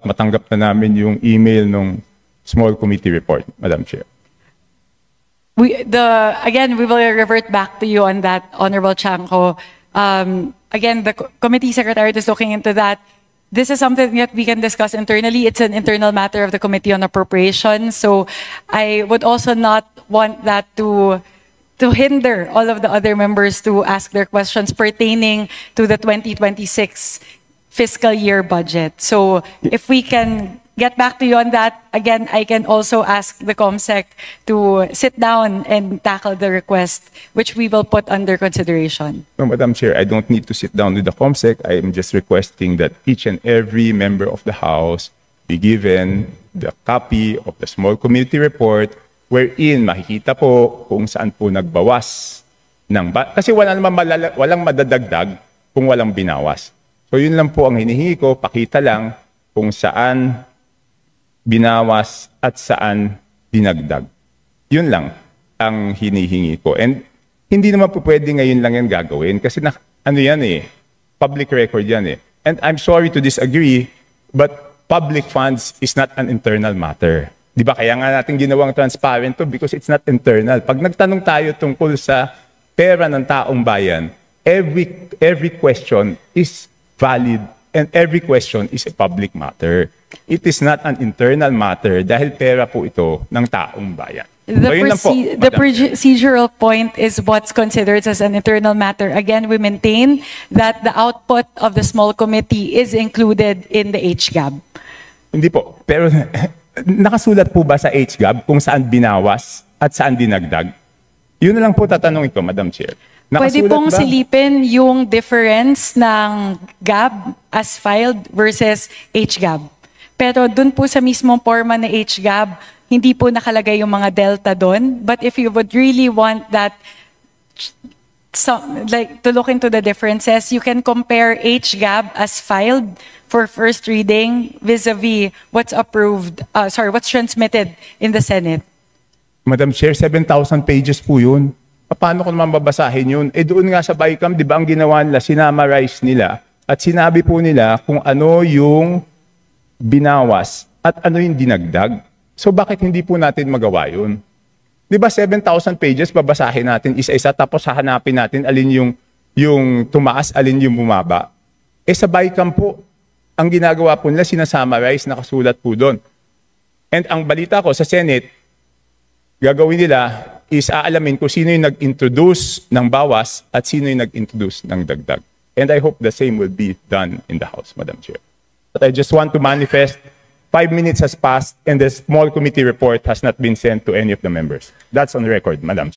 matanggap na namin yung email ng small committee report, Madam Chair. Again, we will revert back to you on that, Honorable Chanco. Again, the committee secretary is looking into that. This is something that we can discuss internally. It's an internal matter of the Committee on Appropriations. So I would also not want that to hinder all of the other members to ask their questions pertaining to the 2026 fiscal year budget. So if we can get back to you on that, again, I can also ask the COMSEC to sit down and tackle the request, which we will put under consideration. No, Madam Chair, I don't need to sit down with the COMSEC. I am just requesting that each and every member of the House be given the copy of the small committee report wherein makikita po kung saan po nagbawas ng kasi walang madadagdag kung walang binawas. So yun lang po ang hinihingi ko, pakita lang kung saan binawas at saan dinagdag. Yun lang ang hinihingi ko. And hindi naman po pwede ngayon lang yan gagawin kasi ano yan public record yan And I'm sorry to disagree, but public funds is not an internal matter. Di ba kaya nga natin ginawang transparent to because it's not internal. Pag nagtanong tayo tungkol sa pera ng taong bayan, every question is valid and every question is a public matter. It is not an internal matter dahil pera po ito ng taong bayan. The procedural point is what's considered as an internal matter. Again, we maintain that the output of the small committee is included in the HGAB. Hindi po. Pero nakasulat po ba sa HGAB kung saan binawas at saan dinagdag? Yun na lang po tatanungin ko, Madam Chair. Pwede pong silipin yung difference ng GAB as filed versus HGAB. Pero dun po sa mismong forma na HGAB, hindi po nakalagay yung mga delta dun. But if you would really want that, to look into the differences, you can compare HGAB as filed for first reading vis-a-vis what's what's transmitted in the Senate. Madam Chair, 7,000 pages po yun. Paano ko naman babasahin yun? Doon nga sa BICAM, di ba ang ginawa nila, sinamarize nila at sinabi po nila kung ano yung binawas at ano yung dinagdag. So bakit hindi po natin magawa yun? Di ba 7,000 pages, babasahin natin isa-isa tapos hahanapin natin alin yung tumaas, alin yung bumaba. Sa BICAM po, ang ginagawa po nila, sinasummarize, nakasulat po doon. And ang balita ko sa Senate, gagawin nila is aalamin kung sino yung nag-introduce ng bawas at sino yung nag-introduce ng dagdag. And I hope the same will be done in the House, Madam Chair. But I just want to manifest 5 minutes has passed and the small committee report has not been sent to any of the members. That's on record, Madam Chair.